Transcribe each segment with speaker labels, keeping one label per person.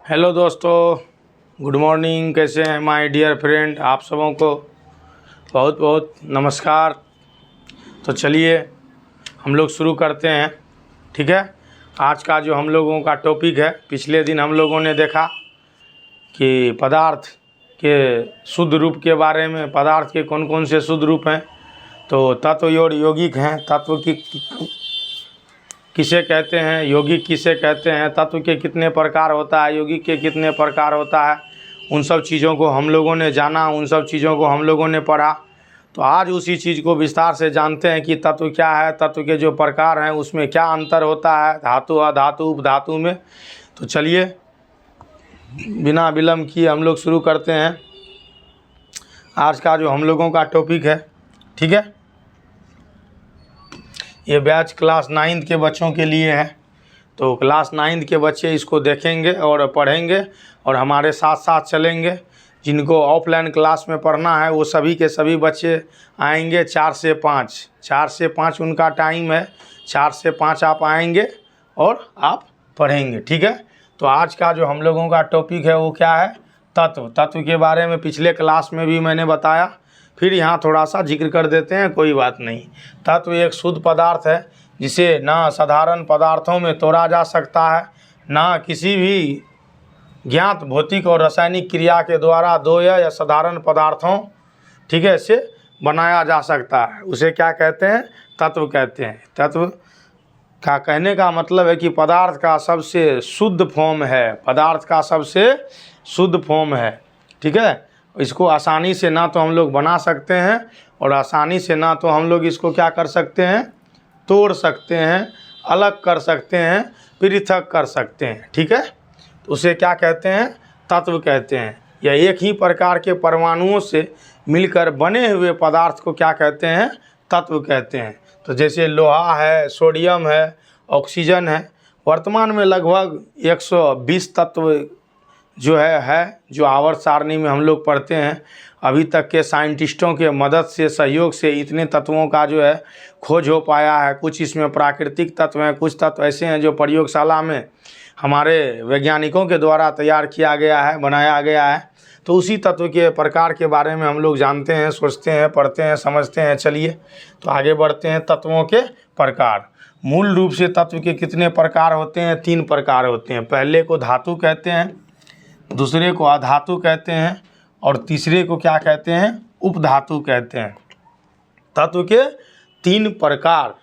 Speaker 1: Hello दोस्तों, good morning. कैसे हैं माय डियर फ्रेंड? आप सबों को बहुत बहुत नमस्कार। तो चलिए हम लोग शुरू करते हैं। ठीक है, आज का जो हम लोगों का टॉपिक है, पिछले दिन हम लोगों ने देखा कि पदार्थ के शुद्ध रूप के बारे में, पदार्थ के कौन कौन से शुद्ध रूप हैं। तो तत्व और यौगिक हैं। तत्व की किसे कहते हैं, यौगिक किसे कहते हैं, तत्व के कितने प्रकार होता है, यौगिक के कितने प्रकार होता है, उन सब चीज़ों को हम लोगों ने जाना, उन सब चीज़ों को हम लोगों ने पढ़ा। तो आज उसी चीज़ को विस्तार से जानते हैं कि तत्व क्या है, तत्व के जो प्रकार हैं उसमें क्या अंतर होता है, धातु अधातु उपधातु में। तो चलिए बिना विलम्ब किए हम लोग शुरू करते हैं आज का जो हम लोगों का टॉपिक है। ठीक है, ये बैच क्लास 9 के बच्चों के लिए है। तो क्लास 9 के बच्चे इसको देखेंगे और पढ़ेंगे और हमारे साथ साथ चलेंगे। जिनको ऑफलाइन क्लास में पढ़ना है वो सभी के सभी बच्चे आएंगे 4 से 5 उनका टाइम है। 4 से 5 आप आएंगे और आप पढ़ेंगे। ठीक है, तो आज का जो हम लोगों का टॉपिक है वो क्या है, तत्व। तत्व के बारे में पिछले क्लास में भी मैंने बताया, फिर यहाँ थोड़ा सा जिक्र कर देते हैं, कोई बात नहीं। तत्व एक शुद्ध पदार्थ है जिसे ना साधारण पदार्थों में तोड़ा जा सकता है, ना किसी भी ज्ञात भौतिक और रासायनिक क्रिया के द्वारा दो या साधारण पदार्थों, ठीक है, से बनाया जा सकता है। उसे क्या कहते हैं, तत्व कहते हैं। तत्व का कहने का मतलब है कि पदार्थ का सबसे शुद्ध फॉर्म है, पदार्थ का सबसे शुद्ध फॉर्म है। ठीक है, इसको आसानी से ना तो हम लोग बना सकते हैं और आसानी से ना तो हम लोग इसको क्या कर सकते हैं, तोड़ सकते हैं, अलग कर सकते हैं, पृथक कर सकते हैं। ठीक है, तो उसे क्या कहते हैं, तत्व कहते हैं। या एक ही प्रकार के परमाणुओं से मिलकर बने हुए पदार्थ को क्या कहते हैं, तत्व कहते हैं। तो जैसे लोहा है, सोडियम है, ऑक्सीजन है। वर्तमान में लगभग 120 तत्व जो जो आवर्त सारणी में हम लोग पढ़ते हैं। अभी तक के साइंटिस्टों के मदद से, सहयोग से इतने तत्वों का जो है खोज हो पाया है। कुछ इसमें प्राकृतिक तत्व हैं, कुछ तत्व ऐसे हैं जो प्रयोगशाला में हमारे वैज्ञानिकों के द्वारा तैयार किया गया है, बनाया गया है। तो उसी तत्व के प्रकार के बारे में हम लोग जानते हैं, सोचते हैं, पढ़ते हैं, समझते हैं। चलिए तो आगे बढ़ते हैं। तत्वों के प्रकार। मूल रूप से तत्व के कितने प्रकार होते हैं, 3 प्रकार होते हैं। पहले को धातु कहते हैं, दूसरे को अधातु कहते हैं और तीसरे को क्या कहते हैं, उपधातु कहते हैं। तत्व के 3 प्रकार,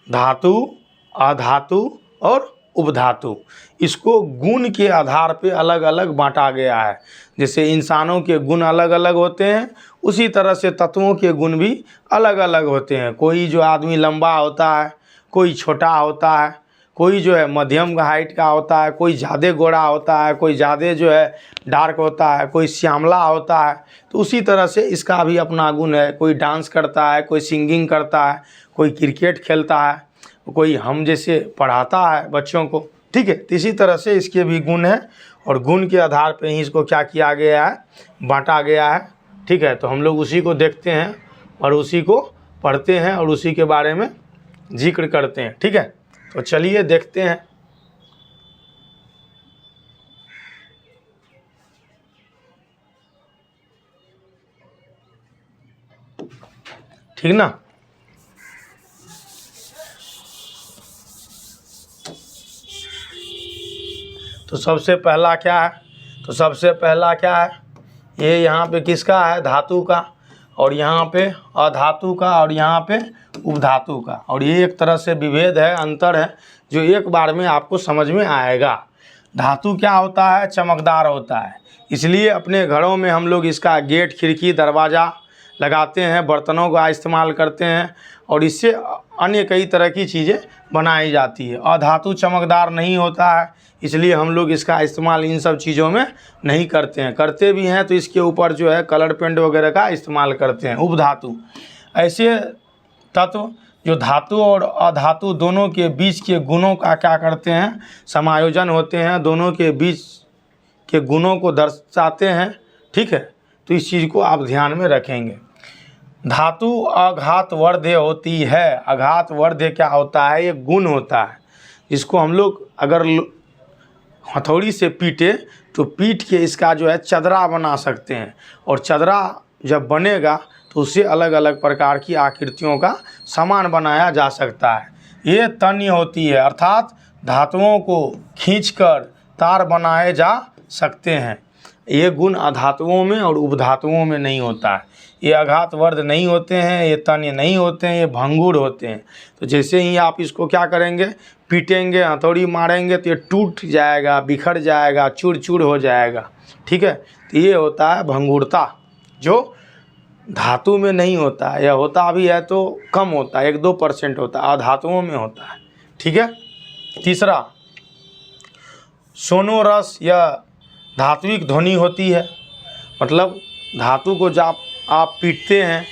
Speaker 1: धातु, अधातु और उपधातु। इसको गुण के आधार पे अलग अलग बांटा गया है। जैसे इंसानों के गुण अलग अलग होते हैं, उसी तरह से तत्वों के गुण भी अलग अलग होते हैं। कोई जो आदमी लंबा होता है, कोई छोटा होता है, कोई जो है मध्यम हाइट का होता है, कोई ज़्यादा गोरा होता है, कोई ज़्यादा जो है डार्क होता है, कोई श्यामला होता है। तो उसी तरह से इसका भी अपना गुण है। कोई डांस करता है, कोई सिंगिंग करता है, कोई क्रिकेट खेलता है, कोई हम जैसे पढ़ाता है बच्चों को। ठीक है, तो इसी तरह से इसके भी गुण हैं और गुण के आधार पर ही इसको क्या किया गया है, बांटा गया है। ठीक है, तो हम लोग उसी को देखते हैं और उसी को पढ़ते हैं और उसी के बारे में जिक्र करते हैं। ठीक है, तो चलिए देखते हैं। ठीक ना, तो सबसे पहला क्या है, ये यहाँ पे किसका है, धातु का, और यहाँ पे अधातु का, और यहाँ पे उपधातु का। और ये एक तरह से विभेद है, अंतर है, जो एक बार में आपको समझ में आएगा। धातु क्या होता है, चमकदार होता है, इसलिए अपने घरों में हम लोग इसका गेट, खिड़की, दरवाज़ा लगाते हैं, बर्तनों का इस्तेमाल करते हैं और इससे अन्य कई तरह की चीज़ें बनाई जाती है। अधातु चमकदार नहीं होता है, इसलिए हम लोग इसका इस्तेमाल इन सब चीज़ों में नहीं करते हैं। करते भी हैं तो इसके ऊपर जो है कलर पेंट वगैरह का इस्तेमाल करते हैं। उपधातु ऐसे तत्व जो धातु और अधातु दोनों के बीच के गुणों का क्या करते हैं, समायोजन होते हैं, दोनों के बीच के गुणों को दर्शाते हैं। ठीक है, तो इस चीज़ को आप ध्यान में रखेंगे। धातु अघातवर्ध्य होती है। अघातवर्ध्य क्या होता है, ये गुण होता है, जिसको हम लोग अगर हथौड़ी से पीटे तो पीट के इसका जो है चदरा बना सकते हैं, और चदरा जब बनेगा तो उससे अलग अलग प्रकार की आकृतियों का सामान बनाया जा सकता है। ये तन्य होती है, अर्थात धातुओं को खींचकर तार बनाए जा सकते हैं। ये गुण अधातुओं में और उपधातुओं में नहीं होता है। ये अघात वर्ध नहीं होते हैं, ये तन्य नहीं होते हैं, ये भंगुर होते हैं। तो जैसे ही आप इसको क्या करेंगे, पीटेंगे, हथौड़ी मारेंगे तो ये टूट जाएगा, बिखर जाएगा, चूर चूर हो जाएगा। ठीक है, तो ये होता है भंगुरता, जो धातु में नहीं होता है, या होता भी है तो कम होता है, 1-2% होता है, अधातुओं में होता है। ठीक है। तीसरा, सोनोरस या धात्विक ध्वनि होती है, मतलब धातु को जब आप पीटते हैं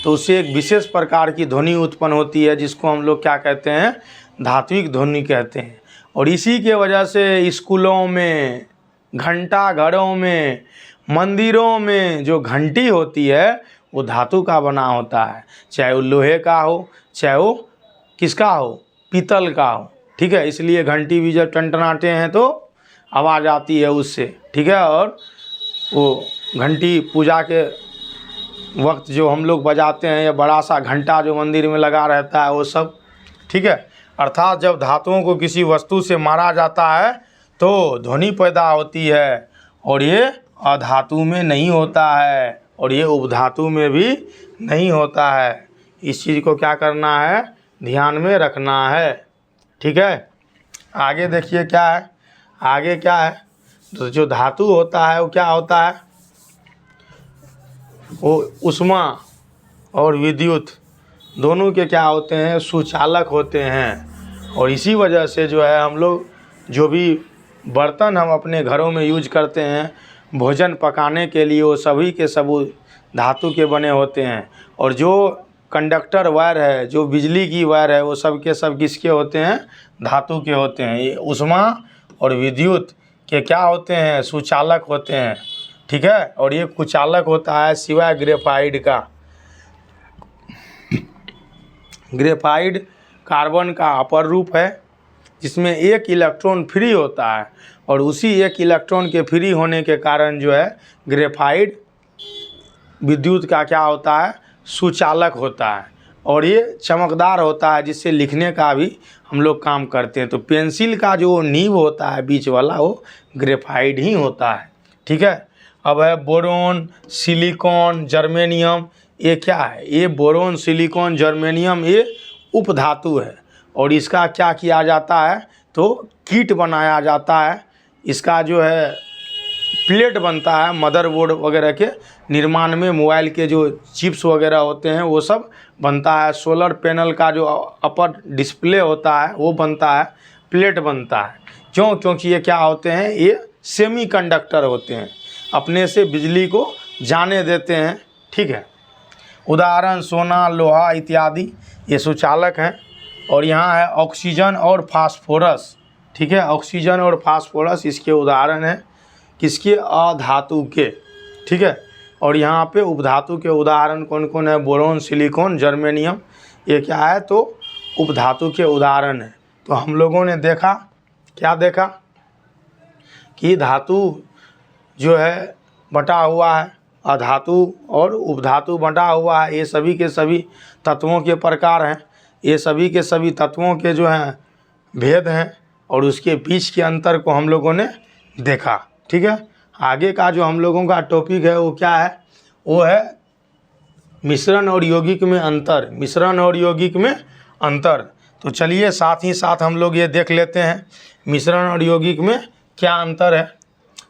Speaker 1: तो उससे एक विशेष प्रकार की ध्वनि उत्पन्न होती है, जिसको हम लोग क्या कहते हैं, धात्विक ध्वनि कहते हैं। और इसी के वजह से स्कूलों में, घंटा घरों में, मंदिरों में जो घंटी होती है वो धातु का बना होता है, चाहे वो लोहे का हो, चाहे वो किसका हो, पीतल का हो। ठीक है, इसलिए घंटी भी जब टनटनाते हैं तो आवाज़ आती है उससे। ठीक है, और वो घंटी पूजा के वक्त जो हम लोग बजाते हैं, या बड़ा सा घंटा जो मंदिर में लगा रहता है वो सब। ठीक है, अर्थात जब धातुओं को किसी वस्तु से मारा जाता है तो ध्वनि पैदा होती है, और ये अधातु में नहीं होता है, और ये उपधातु में भी नहीं होता है। इस चीज़ को क्या करना है, ध्यान में रखना है। ठीक है, आगे देखिए क्या है, आगे क्या है, तो जो धातु होता है वो क्या होता है, वो उष्मा और विद्युत दोनों के क्या होते हैं, सुचालक होते हैं। और इसी वजह से जो है हम लोग जो भी बर्तन हम अपने घरों में यूज करते हैं भोजन पकाने के लिए, वो सभी के सब धातु के बने होते हैं। और जो कंडक्टर वायर है, जो बिजली की वायर है, वो सब के सब किसके होते हैं, धातु के होते हैं। ये उष्मा और विद्युत के क्या होते हैं, सुचालक होते हैं। ठीक है, और ये कुचालक होता है सिवाय ग्रेफाइड का। ग्रेफाइड कार्बन का अपर रूप है, जिसमें एक इलेक्ट्रॉन फ्री होता है, और उसी एक इलेक्ट्रॉन के फ्री होने के कारण जो है ग्रेफाइड विद्युत का क्या होता है, सुचालक होता है। और ये चमकदार होता है, जिससे लिखने का भी हम लोग काम करते हैं। तो पेंसिल का जो नीब होता है बीच वाला, वो ग्रेफाइड ही होता है। ठीक है, अब है बोरोन, सिलिकॉन, जर्मेनियम। ये क्या है, ये बोरोन, सिलिकॉन, जर्मेनियम ये उपधातु है, और इसका क्या किया जाता है, तो किट बनाया जाता है। इसका जो है प्लेट बनता है मदरबोर्ड वगैरह के निर्माण में, मोबाइल के जो चिप्स वगैरह होते हैं वो सब बनता है। सोलर पैनल का जो अपर डिस्प्ले होता है वो बनता है, प्लेट बनता है। क्यों, क्योंकि ये क्या होते हैं, ये सेमी कंडक्टर होते हैं, अपने से बिजली को जाने देते हैं। ठीक है, उदाहरण सोना, लोहा इत्यादि ये सुचालक हैं। और यहाँ है ऑक्सीजन और फास्फोरस। ठीक है, ऑक्सीजन और फास्फोरस इसके उदाहरण हैं, किसके, अधातु के। ठीक है, और यहाँ पे उपधातु के उदाहरण कौन कौन है, बोरोन, सिलिकॉन, जर्मेनियम, ये क्या है, तो उपधातु के उदाहरण है। तो हम लोगों ने देखा, क्या देखा, कि धातु जो है बटा हुआ है, अधातु और उपधातु बटा हुआ है। ये सभी के सभी तत्वों के प्रकार हैं, ये सभी के सभी तत्वों के जो हैं भेद हैं, और उसके बीच के अंतर को हम लोगों ने देखा। ठीक है, आगे का जो हम लोगों का टॉपिक है वो क्या है, वो है मिश्रण और यौगिक में अंतर। मिश्रण और यौगिक में अंतर। तो चलिए साथ ही साथ हम लोग ये देख लेते हैं मिश्रण और यौगिक में क्या अंतर है।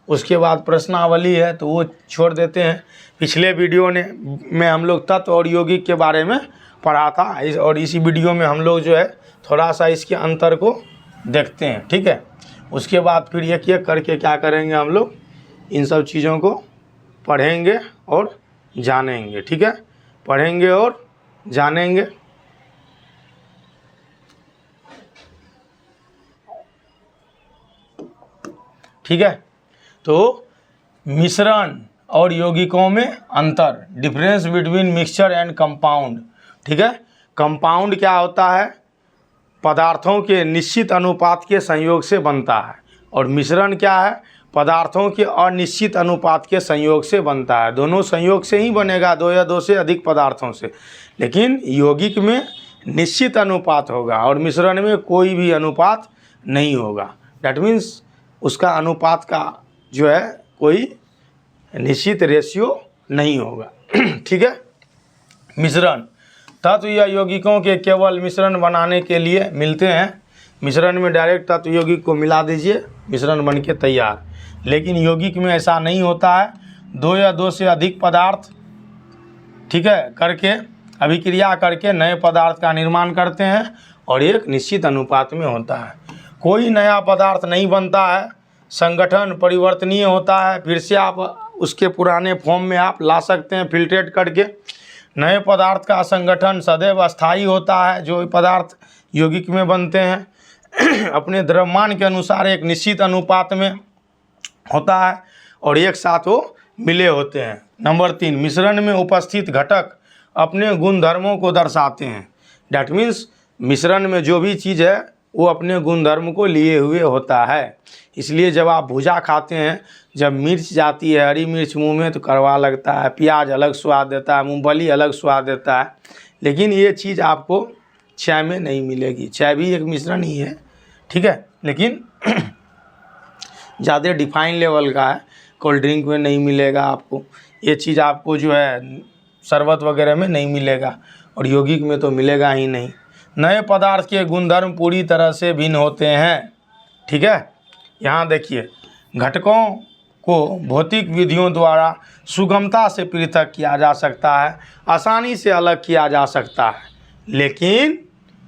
Speaker 1: उसके बाद प्रश्नावली है तो वो छोड़ देते हैं। पिछले वीडियो में हम लोग तत्व और यौगिक के बारे में पढ़ा था, और इसी वीडियो में हम लोग जो है थोड़ा सा इसके अंतर को देखते हैं। ठीक है, उसके बाद फिर एक एक करके क्या करेंगे, हम लोग इन सब चीज़ों को पढ़ेंगे और जानेंगे। ठीक है, पढ़ेंगे और जानेंगे। ठीक है, तो मिश्रण और यौगिकों में अंतर, difference between mixture and compound. ठीक है, कंपाउंड क्या होता है, पदार्थों के निश्चित अनुपात के संयोग से बनता है, और मिश्रण क्या है, पदार्थों के अनिश्चित अनुपात के संयोग से बनता है। दोनों संयोग से ही बनेगा, 2 या 2 से अधिक पदार्थों से, लेकिन यौगिक में निश्चित अनुपात होगा और मिश्रण में कोई भी अनुपात नहीं होगा। डैट मीन्स उसका अनुपात का जो है कोई निश्चित रेशियो नहीं होगा। ठीक है। मिश्रण तत्व या यौगिकों के केवल मिश्रण बनाने के लिए मिलते हैं। मिश्रण में डायरेक्ट तत्व यौगिक को मिला दीजिए, मिश्रण बन के तैयार। लेकिन यौगिक में ऐसा नहीं होता है। 2 या 2 से अधिक पदार्थ, ठीक है, करके अभिक्रिया करके नए पदार्थ का निर्माण करते हैं और एक निश्चित अनुपात में होता है। कोई नया पदार्थ नहीं बनता है, संगठन परिवर्तनीय होता है, फिर से आप उसके पुराने फॉर्म में आप ला सकते हैं फिल्ट्रेट करके। नए पदार्थ का संगठन सदैव अस्थायी होता है। जो पदार्थ यौगिक में बनते हैं अपने द्रव्यमान के अनुसार एक निश्चित अनुपात में होता है और एक साथ वो मिले होते हैं। नंबर 3, मिश्रण में उपस्थित घटक अपने गुणधर्मों को दर्शाते हैं। डैट मीन्स मिश्रण में जो भी चीज़ है वो अपने गुणधर्म को लिए हुए होता है। इसलिए जब आप भुजा खाते हैं, जब मिर्च जाती है, हरी मिर्च मुंह में तो कड़वा लगता है, प्याज अलग स्वाद देता है, मूंगफली अलग स्वाद देता है, लेकिन ये चीज़ आपको चाय में नहीं मिलेगी। चाय भी एक मिश्रण ही है, ठीक है, लेकिन ज़्यादा डिफाइन लेवल का है। कोल्ड ड्रिंक में नहीं मिलेगा आपको, ये चीज़ आपको जो है शरबत वगैरह में नहीं मिलेगा और यौगिक में तो मिलेगा ही नहीं। नए पदार्थ के गुणधर्म पूरी तरह से भिन्न होते हैं। ठीक है। यहाँ देखिए, घटकों को भौतिक विधियों द्वारा सुगमता से पृथक किया जा सकता है, आसानी से अलग किया जा सकता है, लेकिन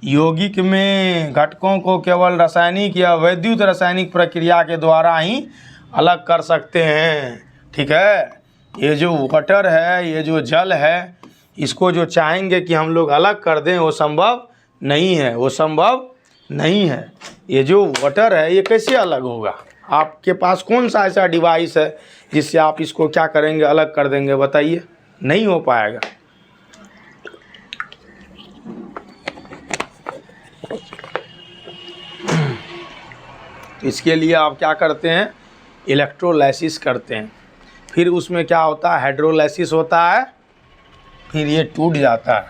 Speaker 1: यौगिक में घटकों को केवल रासायनिक या वैद्युत रासायनिक प्रक्रिया के द्वारा ही अलग कर सकते हैं। ठीक है। ये जो वाटर है, ये जो जल है, इसको जो चाहेंगे कि हम लोग अलग कर दें, वो संभव नहीं है, वो संभव नहीं है। ये जो वाटर है ये कैसे अलग होगा? आपके पास कौन सा ऐसा डिवाइस है जिससे आप इसको क्या करेंगे, अलग कर देंगे? बताइए, नहीं हो पाएगा। इसके लिए आप क्या करते हैं, इलेक्ट्रोलाइसिस करते हैं। फिर उसमें क्या होता है, हाइड्रोलाइसिस होता है, फिर ये टूट जाता है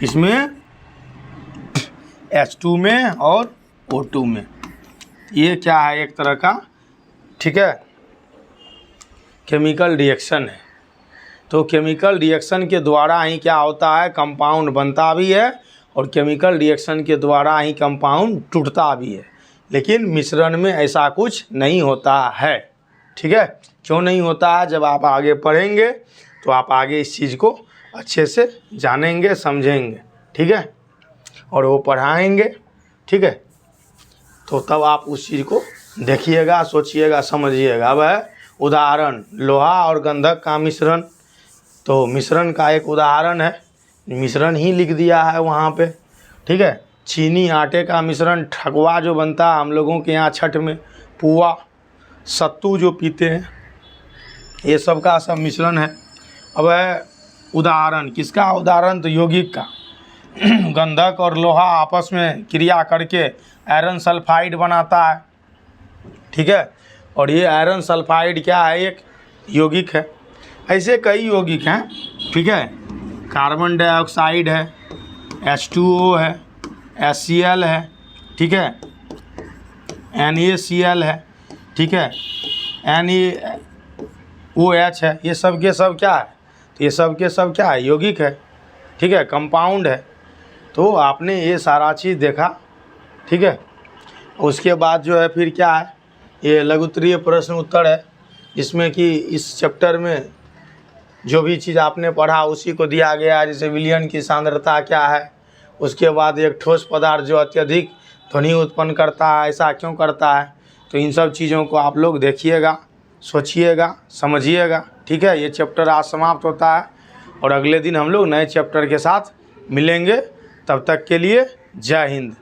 Speaker 1: इसमें H2 में और O2 में। ये क्या है, एक तरह का, ठीक है, केमिकल रिएक्शन है। तो केमिकल रिएक्शन के द्वारा ही क्या होता है, कंपाउंड बनता भी है और केमिकल रिएक्शन के द्वारा ही कंपाउंड टूटता भी है। लेकिन मिश्रण में ऐसा कुछ नहीं होता है। ठीक है। क्यों नहीं होता है? जब आप आगे पढ़ेंगे तो आप आगे इस चीज़ को अच्छे से जानेंगे, समझेंगे। ठीक है। और वो पढ़ाएंगे, ठीक है, तो तब आप उस चीज़ को देखिएगा, सोचिएगा, समझिएगा। अब है उदाहरण, लोहा और गंधक का मिश्रण। तो मिश्रण का एक उदाहरण है, मिश्रण ही लिख दिया है वहाँ पे। ठीक है। चीनी आटे का मिश्रण, ठकुआ जो बनता है हम लोगों के यहाँ छठ में, पुआ, सत्तू जो पीते हैं, ये सब का सब मिश्रण है। अब है उदाहरण, किसका उदाहरण? तो यौगिक का। गंधक और लोहा आपस में क्रिया करके आयरन सल्फाइड बनाता है। ठीक है। और ये आयरन सल्फाइड क्या है, एक यौगिक है। ऐसे कई यौगिक हैं। ठीक है। कार्बन डाइऑक्साइड है, H2O है, HCl है, ठीक है, NaCl है, ठीक है, NaOH है। ये सब के सब क्या है? तो ये सब के सब क्या है? यौगिक है। ठीक है, कंपाउंड है। तो आपने ये सारा चीज़ देखा। ठीक है। उसके बाद जो है फिर क्या है, ये लघुत्तरीय प्रश्न उत्तर है, जिसमें कि इस चैप्टर में जो भी चीज़ आपने पढ़ा उसी को दिया गया है। जैसे विलयन की सांद्रता क्या है, उसके बाद एक ठोस पदार्थ जो अत्यधिक ध्वनि उत्पन्न करता है, ऐसा क्यों करता है। तो इन सब चीज़ों को आप लोग देखिएगा, सोचिएगा, समझिएगा। ठीक है। ये चैप्टर आज समाप्त होता है और अगले दिन हम लोग नए चैप्टर के साथ मिलेंगे। तब तक के लिए जय हिंद।